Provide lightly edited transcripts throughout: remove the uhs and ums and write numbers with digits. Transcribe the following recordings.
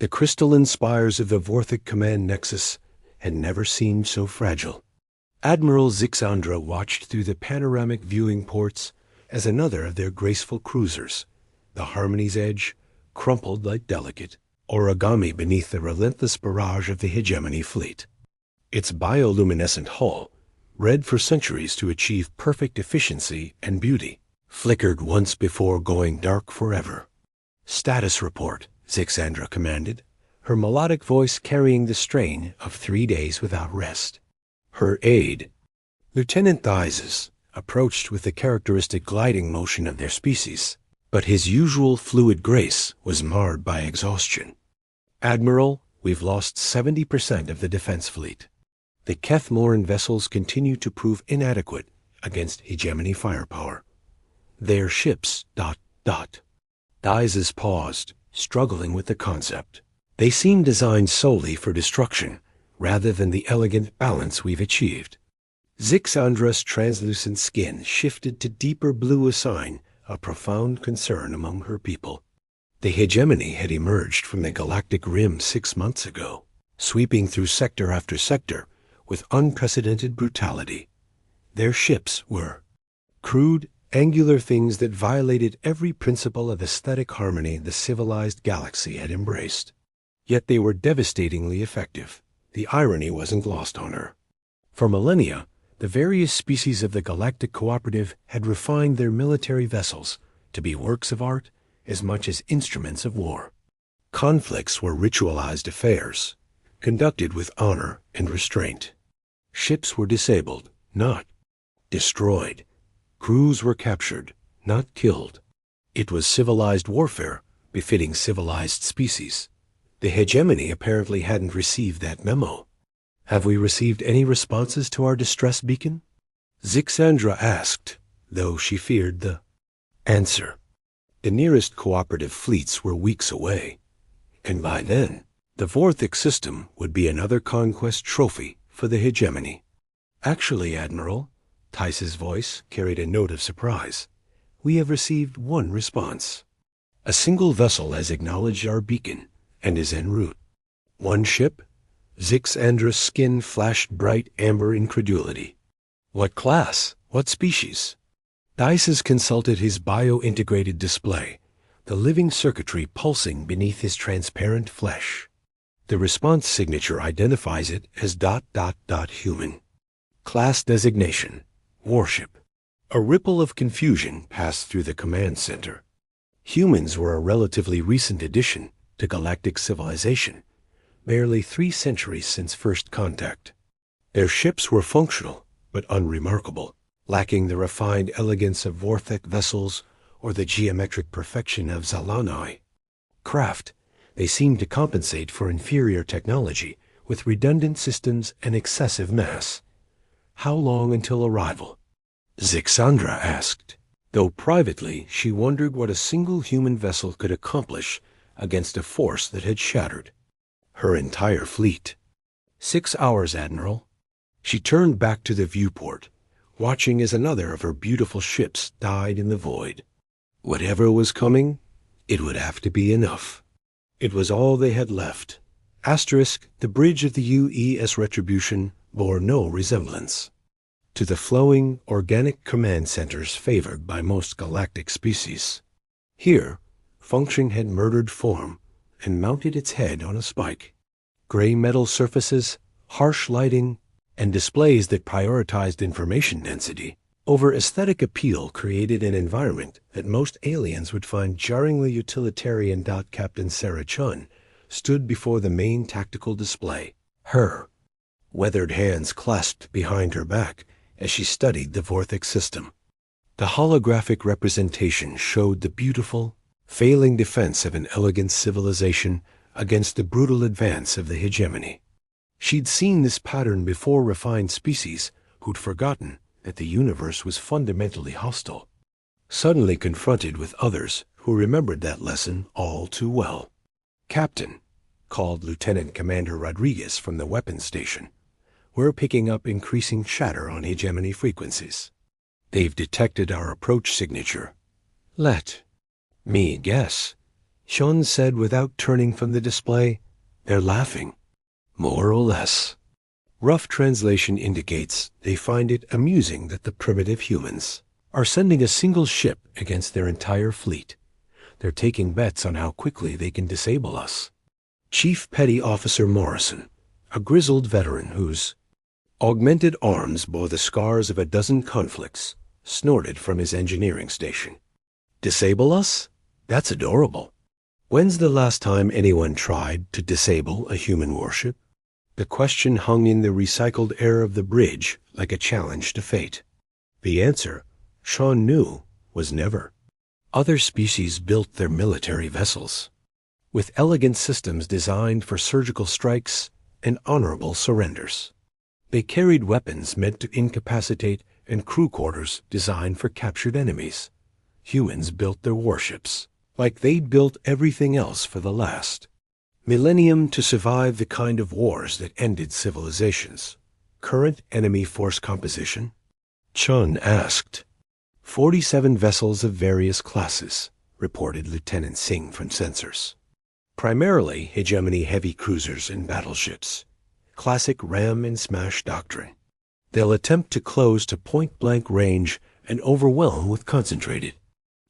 The crystalline spires of the Vorthic Command Nexus had never seemed so fragile. Admiral Zixandra watched through the panoramic viewing ports as another of their graceful cruisers, the Harmony's Edge, crumpled like delicate origami beneath the relentless barrage of the hegemony fleet. Its bioluminescent hull, bred for centuries to achieve perfect efficiency and beauty, flickered once before going dark forever. "Status report," Zixandra commanded, her melodic voice carrying the strain of 3 days without rest. Her aide, Lieutenant Theises, approached with the characteristic gliding motion of their species, but his usual fluid grace was marred by exhaustion. "Admiral, we've lost 70% of the defense fleet. The Kethmoran vessels continue to prove inadequate against hegemony firepower. Their ships... Theises paused, struggling with the concept. "They seem designed solely for destruction, rather than the elegant balance we've achieved." Zixandra's translucent skin shifted to deeper blue, a sign of profound concern among her people. The hegemony had emerged from the galactic rim 6 months ago, sweeping through sector after sector with unprecedented brutality. Their ships were crude, angular things that violated every principle of aesthetic harmony the civilized galaxy had embraced. Yet they were devastatingly effective. The irony wasn't lost on her. For millennia, the various species of the Galactic Cooperative had refined their military vessels to be works of art as much as instruments of war. Conflicts were ritualized affairs, conducted with honor and restraint. Ships were disabled, not destroyed. Crews were captured, not killed. It was civilized warfare, befitting civilized species. The hegemony apparently hadn't received that memo. "Have we received any responses to our distress beacon?" Zixandra asked, though she feared the answer. The nearest cooperative fleets were weeks away, and by then, the Vorthic system would be another conquest trophy for the hegemony. "Actually, Admiral," Tice's voice carried a note of surprise, "we have received one response. A single vessel has acknowledged our beacon and is en route." "One ship?" Zixandra's skin flashed bright amber incredulity. "What class? What species?" Dices consulted his bio-integrated display, the living circuitry pulsing beneath his transparent flesh. The response signature identifies it as ... human. Class designation: Warship. A ripple of confusion passed through the command center. Humans were a relatively recent addition to galactic civilization, barely 3 centuries since first contact. Their ships were functional, but unremarkable, lacking the refined elegance of Vorthic vessels or the geometric perfection of Zalanai. Craft, they seemed to compensate for inferior technology with redundant systems and excessive mass. "How long until arrival?" Zixandra asked, though privately she wondered what a single human vessel could accomplish against a force that had shattered her entire fleet. 6 hours, Admiral." She turned back to the viewport, watching as another of her beautiful ships died in the void. Whatever was coming, it would have to be enough. It was all they had left. The bridge of the UES Retribution bore no resemblance to the flowing, organic command centers favored by most galactic species. Here, function had murdered form and mounted its head on a spike. Gray metal surfaces, harsh lighting, and displays that prioritized information density over aesthetic appeal created an environment that most aliens would find jarringly utilitarian. Captain Sarah Chun stood before the main tactical display, her weathered hands clasped behind her back as she studied the Vorthic system. The holographic representation showed the beautiful, failing defense of an elegant civilization against the brutal advance of the hegemony. She'd seen this pattern before refined species who'd forgotten that the universe was fundamentally hostile, suddenly confronted with others who remembered that lesson all too well. "Captain," called Lieutenant Commander Rodriguez from the weapons station, "we're picking up increasing chatter on hegemony frequencies. They've detected our approach signature. Let me guess. Sean said without turning from the display. They're laughing. More or less. Rough translation indicates they find it amusing that the primitive humans are sending a single ship against their entire fleet. They're taking bets on how quickly they can disable us. Chief Petty Officer Morrison, a grizzled veteran whose augmented arms bore the scars of a dozen conflicts, snorted from his engineering station. Disable us? That's adorable. When's the last time anyone tried to disable a human warship? The question hung in the recycled air of the bridge like a challenge to fate. The answer, Sean knew, was never. Other species built their military vessels with elegant systems designed for surgical strikes and honorable surrenders. They carried weapons meant to incapacitate and crew quarters designed for captured enemies. Humans built their warships like they'd built everything else for the last millennium to survive the kind of wars that ended civilizations. Current enemy force composition? Chun asked. 47 vessels of various classes, reported Lieutenant Singh from sensors. Primarily hegemony heavy cruisers and battleships. Classic ram and smash doctrine. They'll attempt to close to point-blank range and overwhelm with concentrated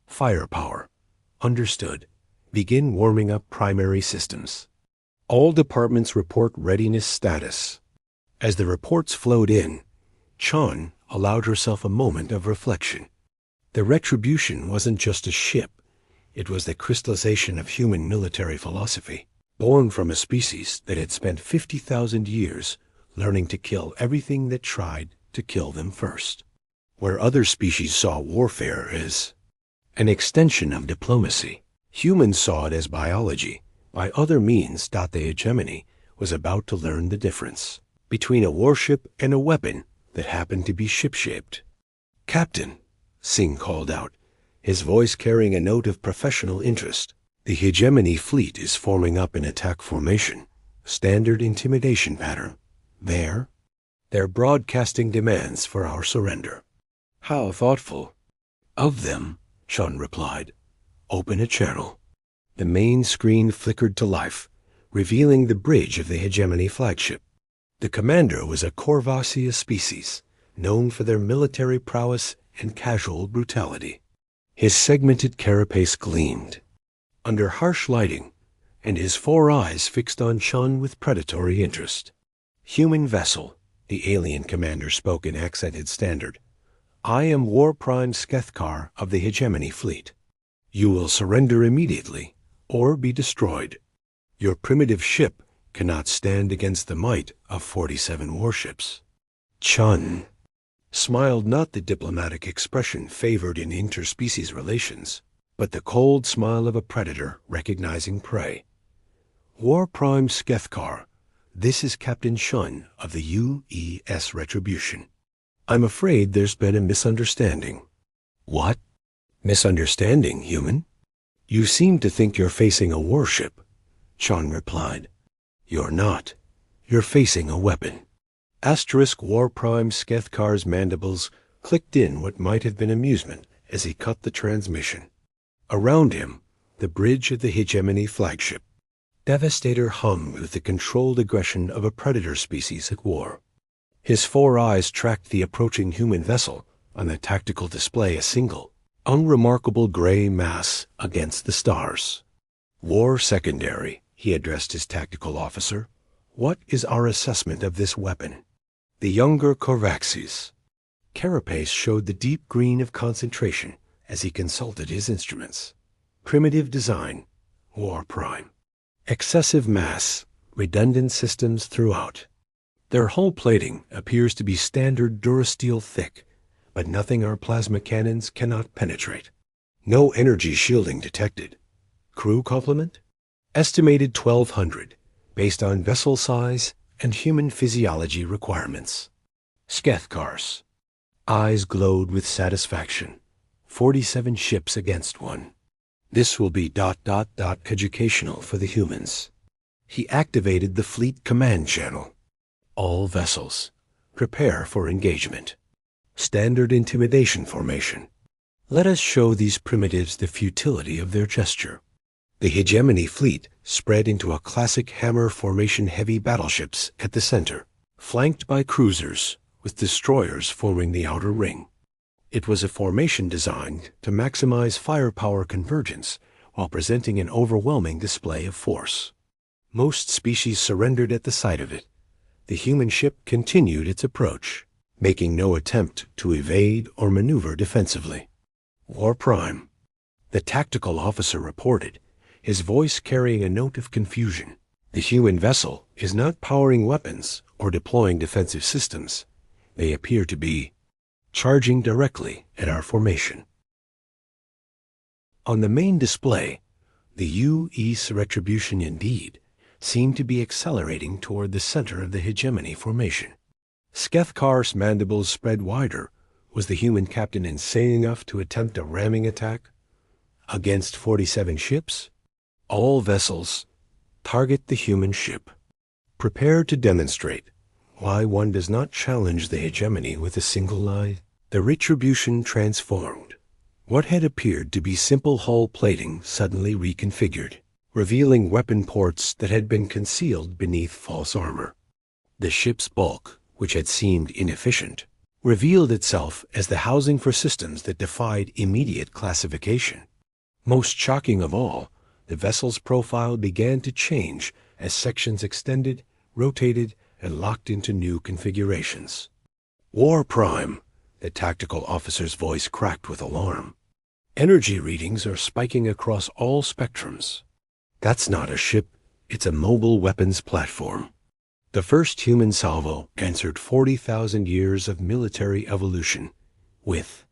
firepower. Understood. Begin warming up primary systems. All departments report readiness status. As the reports flowed in, Chun allowed herself a moment of reflection. The Retribution wasn't just a ship. It was the crystallization of human military philosophy, born from a species that had spent 50,000 years learning to kill everything that tried to kill them first. Where other species saw warfare as an extension of diplomacy, humans saw it as biology. By other means, the hegemony was about to learn the difference between a warship and a weapon that happened to be ship-shaped. Captain, Singh called out, his voice carrying a note of professional interest. The hegemony fleet is forming up in attack formation, standard intimidation pattern. They're broadcasting demands for our surrender. How thoughtful of them, Chun replied. Open a channel. The main screen flickered to life, revealing the bridge of the hegemony flagship. The commander was a Corvasia species, known for their military prowess and casual brutality. His segmented carapace gleamed under harsh lighting, and his 4 eyes fixed on Chun with predatory interest. Human vessel, the alien commander spoke in accented standard. I am War Prime Skethkar of the hegemony fleet. You will surrender immediately, or be destroyed. Your primitive ship cannot stand against the might of 47 warships. Chun smiled, not the diplomatic expression favored in interspecies relations, but the cold smile of a predator recognizing prey. War Prime Skethkar, this is Captain Chun of the UES Retribution. I'm afraid there's been a misunderstanding. What? Misunderstanding, human? You seem to think you're facing a warship, Chun replied. You're not. You're facing a weapon. Asterisk War Prime Skethkar's mandibles clicked in what might have been amusement as he cut the transmission. Around him, the bridge of the hegemony flagship. Devastator hummed with the controlled aggression of a predator species at war. His 4 eyes tracked the approaching human vessel, on the tactical display a single, unremarkable gray mass against the stars. War Secondary, he addressed his tactical officer. What is our assessment of this weapon? The younger Corvaxes. Carapace showed the deep green of concentration as he consulted his instruments. Primitive design, War Prime. Excessive mass, redundant systems throughout. Their hull plating appears to be standard durasteel thick, but nothing our plasma cannons cannot penetrate. No energy shielding detected. Crew complement? Estimated 1,200, based on vessel size and human physiology requirements. Skethkars. Eyes glowed with satisfaction. 47 ships against one. This will be ... educational for the humans. He activated the fleet command channel. All vessels, prepare for engagement. Standard intimidation formation. Let us show these primitives the futility of their gesture. The hegemony fleet spread into a classic hammer formation heavy battleships at the center, flanked by cruisers, with destroyers forming the outer ring. It was a formation designed to maximize firepower convergence while presenting an overwhelming display of force. Most species surrendered at the sight of it. The human ship continued its approach, making no attempt to evade or maneuver defensively. War Prime, the tactical officer reported, his voice carrying a note of confusion. The human vessel is not powering weapons or deploying defensive systems. They appear to be charging directly at our formation. On the main display, the U-East retribution indeed seemed to be accelerating toward the center of the hegemony formation. Skethkar's mandibles spread wider. Was the human captain insane enough to attempt a ramming attack? Against 47 ships? All vessels target the human ship. Prepare to demonstrate why one does not challenge the hegemony with a single lie. The retribution transformed. What had appeared to be simple hull plating suddenly reconfigured, revealing weapon ports that had been concealed beneath false armor. The ship's bulk, which had seemed inefficient, revealed itself as the housing for systems that defied immediate classification. Most shocking of all, the vessel's profile began to change as sections extended, rotated, and locked into new configurations. War Prime, the tactical officer's voice cracked with alarm. Energy readings are spiking across all spectrums. That's not a ship, it's a mobile weapons platform. The first human salvo answered 40,000 years of military evolution with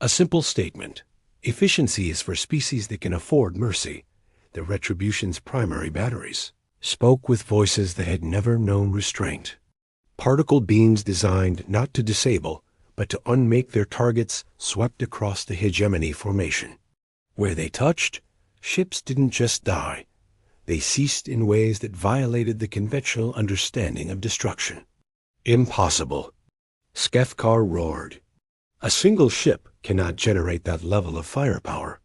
a simple statement. Efficiency is for species that can afford mercy. The Retribution's primary batteries spoke with voices that had never known restraint. Particle beams designed not to disable, but to unmake their targets swept across the hegemony formation. Where they touched, ships didn't just die. They ceased in ways that violated the conventional understanding of destruction. Impossible. Skethkar roared. A single ship cannot generate that level of firepower.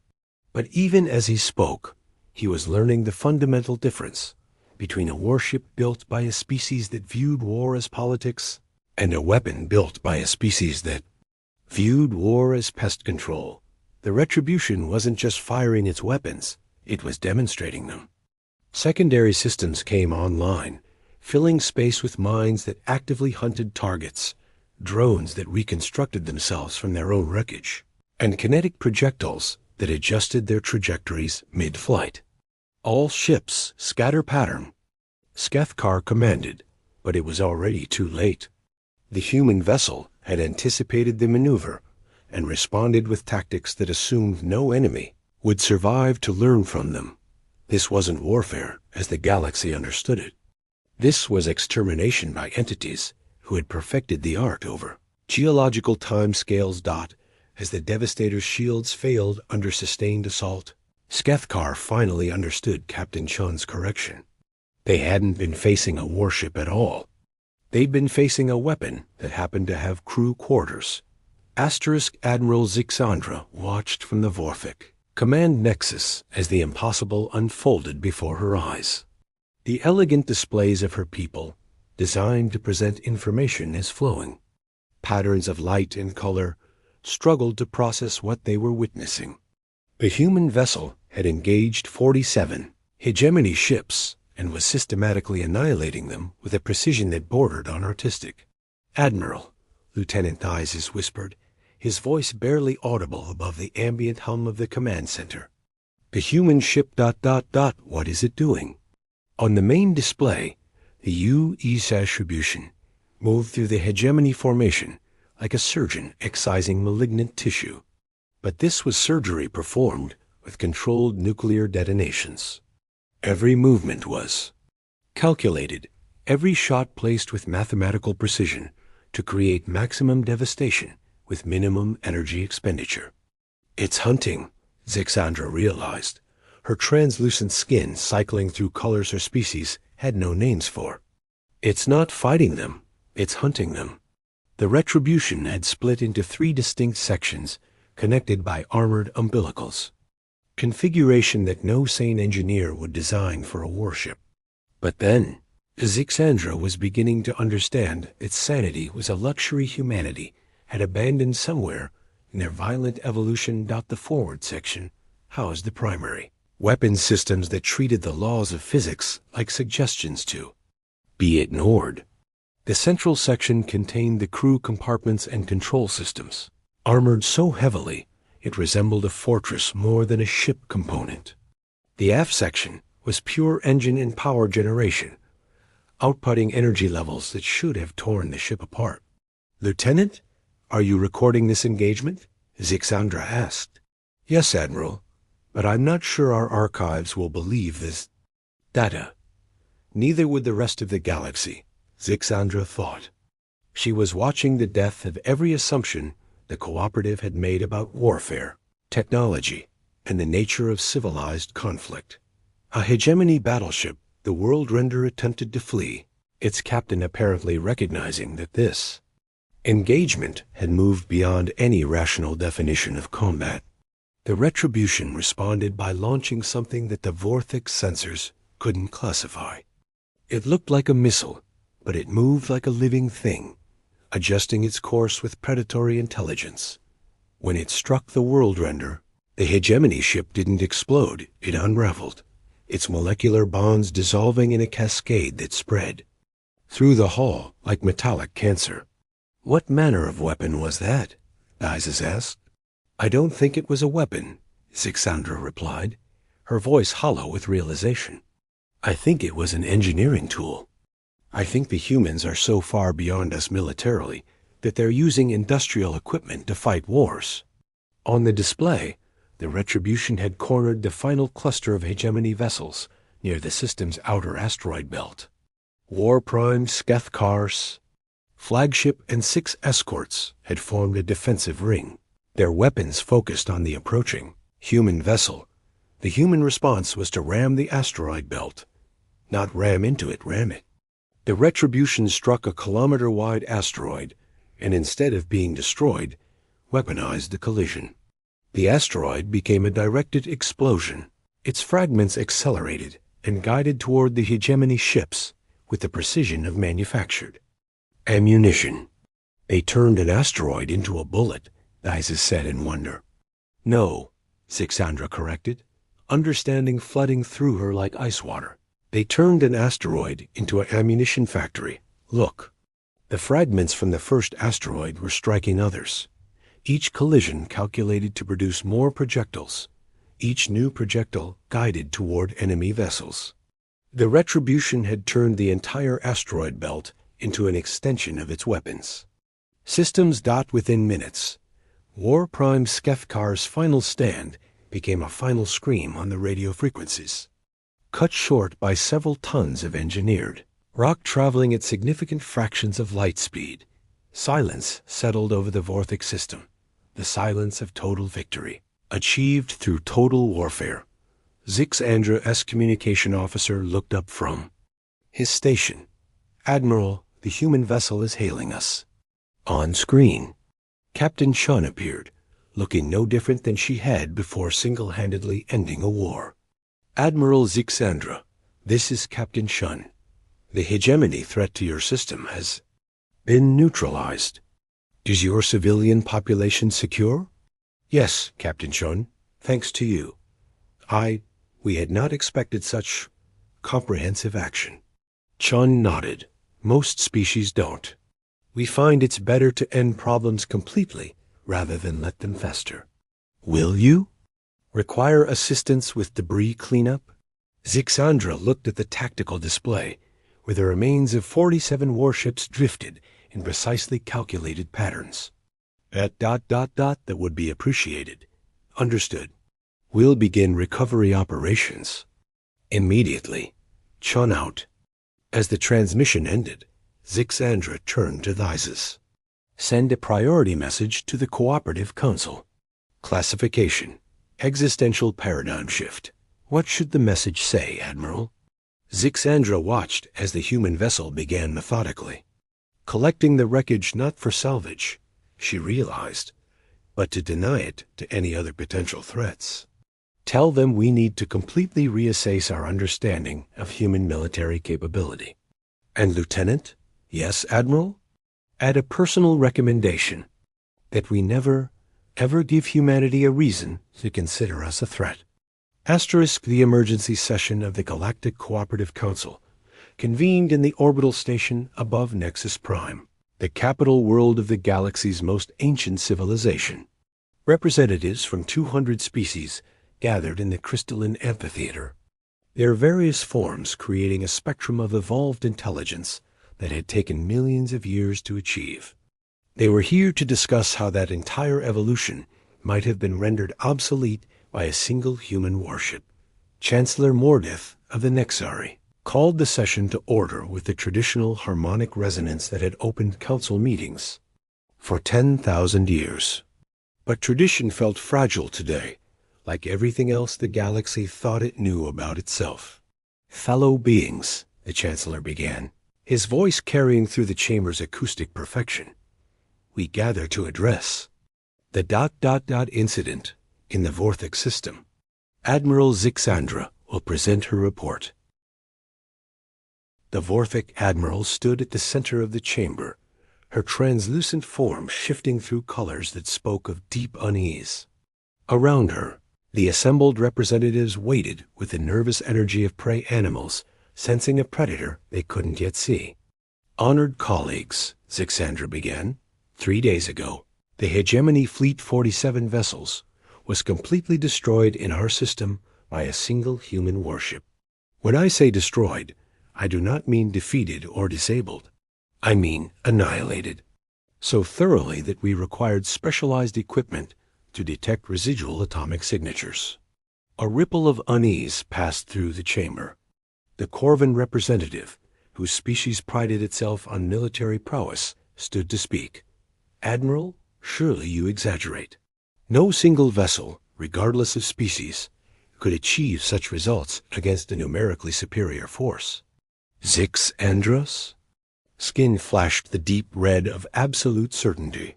But even as he spoke, he was learning the fundamental difference between a warship built by a species that viewed war as politics and a weapon built by a species that viewed war as pest control. The Retribution wasn't just firing its weapons, it was demonstrating them. Secondary systems came online, filling space with mines that actively hunted targets, drones that reconstructed themselves from their own wreckage, and kinetic projectiles that adjusted their trajectories mid-flight. All ships scatter pattern. Skethkar commanded, but it was already too late. The human vessel had anticipated the maneuver and responded with tactics that assumed no enemy would survive to learn from them. This wasn't warfare as the galaxy understood it. This was extermination by entities who had perfected the art over geological timescales. As the Devastator's shields failed under sustained assault, Skethkar finally understood Captain Chun's correction. They hadn't been facing a warship at all. They'd been facing a weapon that happened to have crew quarters. Admiral Zixandra watched from the Vorphic command nexus as the impossible unfolded before her eyes. The elegant displays of her people, designed to present information as flowing. Patterns of light and color struggled to process what they were witnessing. The human vessel had engaged 47 hegemony ships and was systematically annihilating them with a precision that bordered on artistic. "Admiral," Lieutenant Theises whispered, his voice barely audible above the ambient hum of the command center. "The human ship... what is it doing?" On the main display, the U-East attribution moved through the hegemony formation like a surgeon excising malignant tissue. But this was surgery performed with controlled nuclear detonations. Every movement was calculated, every shot placed with mathematical precision to create maximum devastation with minimum energy expenditure. "It's hunting," Zixandra realized, her translucent skin cycling through colors her species had no names for. "It's not fighting them, it's hunting them." The Retribution had split into 3 distinct sections, connected by armored umbilicals. configuration that no sane engineer would design for a warship. But then, Zixandra was beginning to understand its sanity was a luxury humanity had abandoned somewhere in their violent evolution. The forward section housed the primary weapons systems that treated the laws of physics like suggestions to be ignored. The central section contained the crew compartments and control systems, armored so heavily it resembled a fortress more than a ship component. The aft section was pure engine and power generation, outputting energy levels that should have torn the ship apart. "Lieutenant, are you recording this engagement?" Zixandra asked. "Yes, Admiral, but I'm not sure our archives will believe this data." Neither would the rest of the galaxy, Zixandra thought. She was watching the death of every assumption the cooperative had made about warfare, technology, and the nature of civilized conflict. A hegemony battleship, the World Render attempted to flee, its captain apparently recognizing that this engagement had moved beyond any rational definition of combat. The Retribution responded by launching something that the Vortex sensors couldn't classify. It looked like a missile, but it moved like a living thing, adjusting its course with predatory intelligence. When it struck the World Render, the hegemony ship didn't explode, it unraveled, its molecular bonds dissolving in a cascade that spread through the hull like metallic cancer. "What manner of weapon was that?" Isis asked. "I don't think it was a weapon," Zixandra replied, her voice hollow with realization. "I think it was an engineering tool. I think the humans are so far beyond us militarily that they're using industrial equipment to fight wars." On the display, the Retribution had cornered the final cluster of hegemony vessels near the system's outer asteroid belt. War Prime Skethkar's flagship and 6 escorts had formed a defensive ring, their weapons focused on the approaching human vessel. The human response was to ram the asteroid belt. Not ram into it, ram it. The Retribution struck a kilometer-wide asteroid, and instead of being destroyed, weaponized the collision. The asteroid became a directed explosion. Its fragments accelerated and guided toward the hegemony ships with the precision of manufactured ammunition. "They turned an asteroid into a bullet," Isis said in wonder. "No," Zixandra corrected, understanding flooding through her like ice water. "They turned an asteroid into an ammunition factory. Look." The fragments from the first asteroid were striking others. Each collision calculated to produce more projectiles, each new projectile guided toward enemy vessels. The Retribution had turned the entire asteroid belt into an extension of its weapons systems. Within minutes, War Prime Skethkar's final stand became a final scream on the radio frequencies, cut short by several tons of engineered rock traveling at significant fractions of light speed. Silence settled over the Vortex system, the silence of total victory, achieved through total warfare. Zixandra's communication officer looked up from his station. "Admiral, the human vessel is hailing us." On screen, Captain Chun appeared, looking no different than she had before single-handedly ending a war. "Admiral Zixandra, this is Captain Chun. The hegemony threat to your system has been neutralized. Is your civilian population secure?" "Yes, Captain Chun, thanks to you. We had not expected such comprehensive action." Chun nodded. "Most species don't. We find it's better to end problems completely rather than let them fester." "Will you require assistance with debris cleanup?" Zixandra looked at the tactical display, where the remains of 47 warships drifted in precisely calculated patterns. That would be appreciated." "Understood. We'll begin recovery operations immediately." Chun out. As the transmission ended, Zixandra turned to Isis. "Send a priority message to the Cooperative Council. Classification: Existential Paradigm Shift. What should the message say, Admiral?" Zixandra watched as the human vessel began methodically, collecting the wreckage not for salvage, she realized, but to deny it to any other potential threats. Tell them we need to completely reassess our understanding of human military capability. And Lieutenant, yes, Admiral, add a personal recommendation that we never, ever give humanity a reason to consider us a threat. Asterisk the emergency session of the Galactic Cooperative Council convened in the orbital station above Nexus Prime, the capital world of the galaxy's most ancient civilization. Representatives from 200 species gathered in the crystalline amphitheater, their various forms creating a spectrum of evolved intelligence that had taken millions of years to achieve. They were here to discuss how that entire evolution might have been rendered obsolete by a single human warship. Chancellor Mordeth of the Nexari called the session to order with the traditional harmonic resonance that had opened council meetings for 10,000 years. But tradition felt fragile today, like everything else the galaxy thought it knew about itself. Fellow beings, the Chancellor began, his voice carrying through the chamber's acoustic perfection. We gather to address the ... incident in the Vortex system. Admiral Zixandra will present her report. The Vorthic Admiral stood at the center of the chamber, her translucent form shifting through colors that spoke of deep unease. Around her, the assembled representatives waited with the nervous energy of prey animals, sensing a predator they couldn't yet see. Honored colleagues, Zixandra began, 3 days ago, the Hegemony Fleet 47 vessels was completely destroyed in our system by a single human warship. When I say destroyed, I do not mean defeated or disabled. I mean annihilated. So thoroughly that we required specialized equipment to detect residual atomic signatures. A ripple of unease passed through the chamber. The Corvan representative, whose species prided itself on military prowess, stood to speak. Admiral, surely you exaggerate. No single vessel, regardless of species, could achieve such results against a numerically superior force. Zixandros? Skin flashed the deep red of absolute certainty.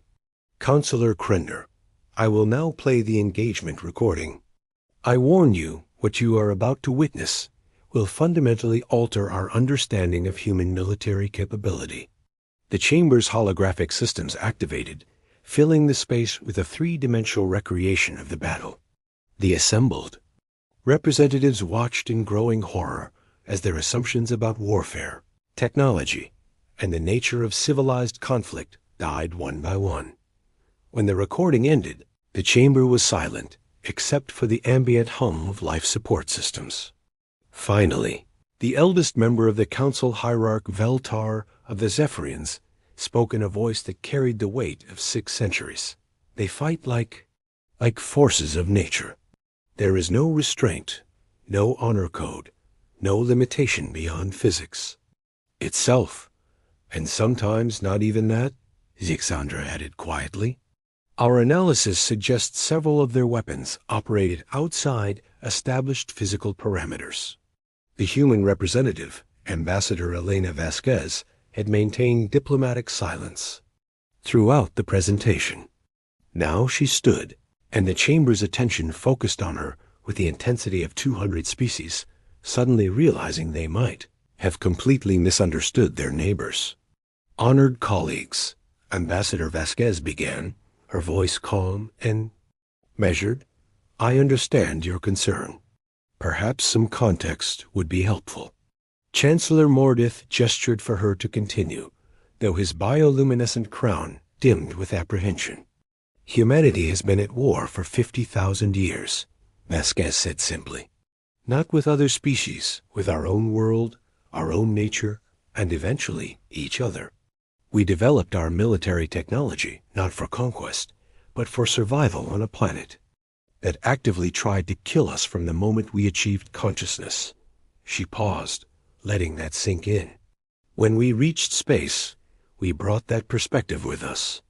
Counselor Krender, I will now play the engagement recording. I warn you, what you are about to witness will fundamentally alter our understanding of human military capability. The chamber's holographic systems activated, filling the space with a three-dimensional recreation of the battle. The assembled representatives watched in growing horror as their assumptions about warfare, technology, and the nature of civilized conflict died one by one. When the recording ended, the chamber was silent, except for the ambient hum of life support systems. Finally, the eldest member of the council hierarch Veltar of the Zephyrians spoke in a voice that carried the weight of 6 centuries. They fight like forces of nature. There is no restraint, no honor code, no limitation beyond physics itself. And sometimes not even that, Zixandra added quietly. Our analysis suggests several of their weapons operated outside established physical parameters. The human representative, Ambassador Elena Vasquez, had maintained diplomatic silence throughout the presentation. Now she stood, and the chamber's attention focused on her with the intensity of 200 species, suddenly realizing they might have completely misunderstood their neighbors. Honored colleagues, Ambassador Vasquez began, her voice calm and measured. I understand your concern. Perhaps some context would be helpful. Chancellor Mordeth gestured for her to continue, though his bioluminescent crown dimmed with apprehension. Humanity has been at war for 50,000 years, Vasquez said simply. Not with other species, with our own world, our own nature, and eventually each other. We developed our military technology not for conquest, but for survival on a planet that actively tried to kill us from the moment we achieved consciousness. She paused, letting that sink in. When we reached space, we brought that perspective with us.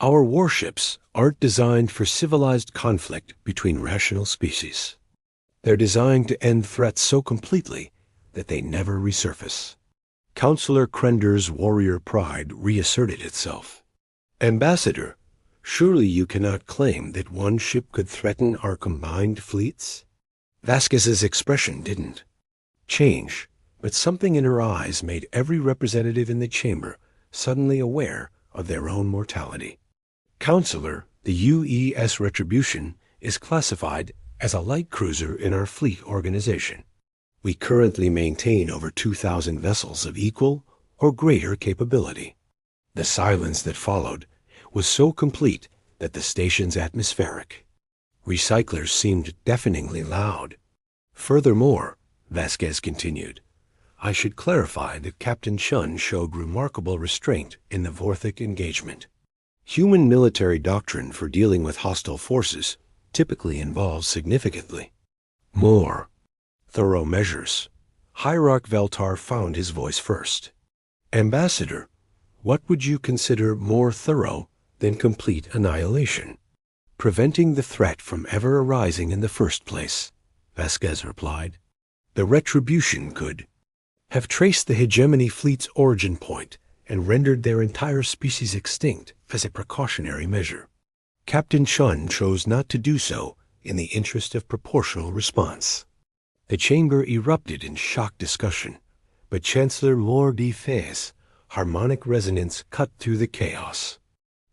Our warships aren't designed for civilized conflict between rational species. They're designed to end threats so completely that they never resurface. Counselor Krender's warrior pride reasserted itself. Ambassador, surely you cannot claim that one ship could threaten our combined fleets? Vasquez's expression didn't change, but something in her eyes made every representative in the chamber suddenly aware of their own mortality. Counselor, the UES Retribution is classified as a light cruiser in our fleet organization. We currently maintain over 2,000 vessels of equal or greater capability. The silence that followed was so complete that the station's atmospheric recyclers seemed deafeningly loud. Furthermore, Vasquez continued, I should clarify that Captain Chun showed remarkable restraint in the Vorthic engagement. Human military doctrine for dealing with hostile forces typically involves significantly more thorough measures. Hierarch Veltar found his voice first. Ambassador, what would you consider more thorough than complete annihilation? Preventing the threat from ever arising in the first place, Vasquez replied. The Retribution could have traced the hegemony fleet's origin point and rendered their entire species extinct as a precautionary measure. Captain Chun chose not to do so in the interest of proportional response. The chamber erupted in shocked discussion, but Chancellor Lord de Fay's harmonic resonance cut through the chaos.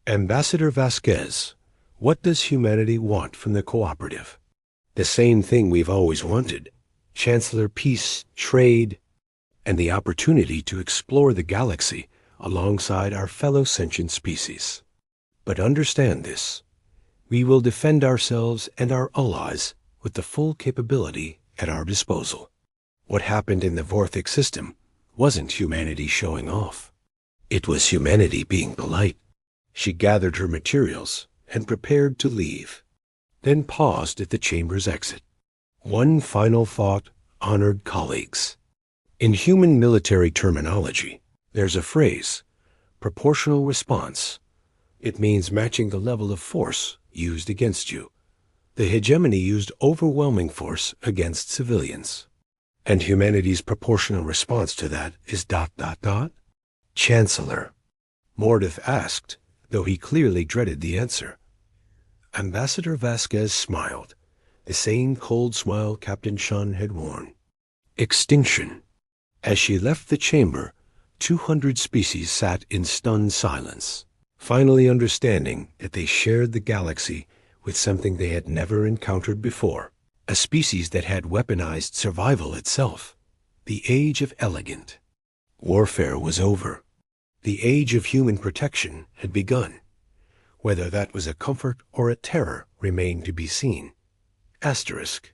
Ambassador Vasquez, what does humanity want from the cooperative? The same thing we've always wanted. Chancellor, peace, trade, and the opportunity to explore the galaxy alongside our fellow sentient species. But understand this, we will defend ourselves and our allies with the full capability at our disposal. What happened in the Vorthic system wasn't humanity showing off. It was humanity being polite. She gathered her materials and prepared to leave, then paused at the chamber's exit. One final thought, honored colleagues. In human military terminology, there's a phrase, proportional response. It means matching the level of force used against you. The hegemony used overwhelming force against civilians. And humanity's proportional response to that is ... Chancellor, Mordeth asked, though he clearly dreaded the answer. Ambassador Vasquez smiled, the same cold smile Captain Chun had worn. Extinction. As she left the chamber, 200 species sat in stunned silence, finally understanding that they shared the galaxy with something they had never encountered before, a species that had weaponized survival itself. The age of elegant warfare was over. The age of human protection had begun. Whether that was a comfort or a terror remained to be seen. Asterisk.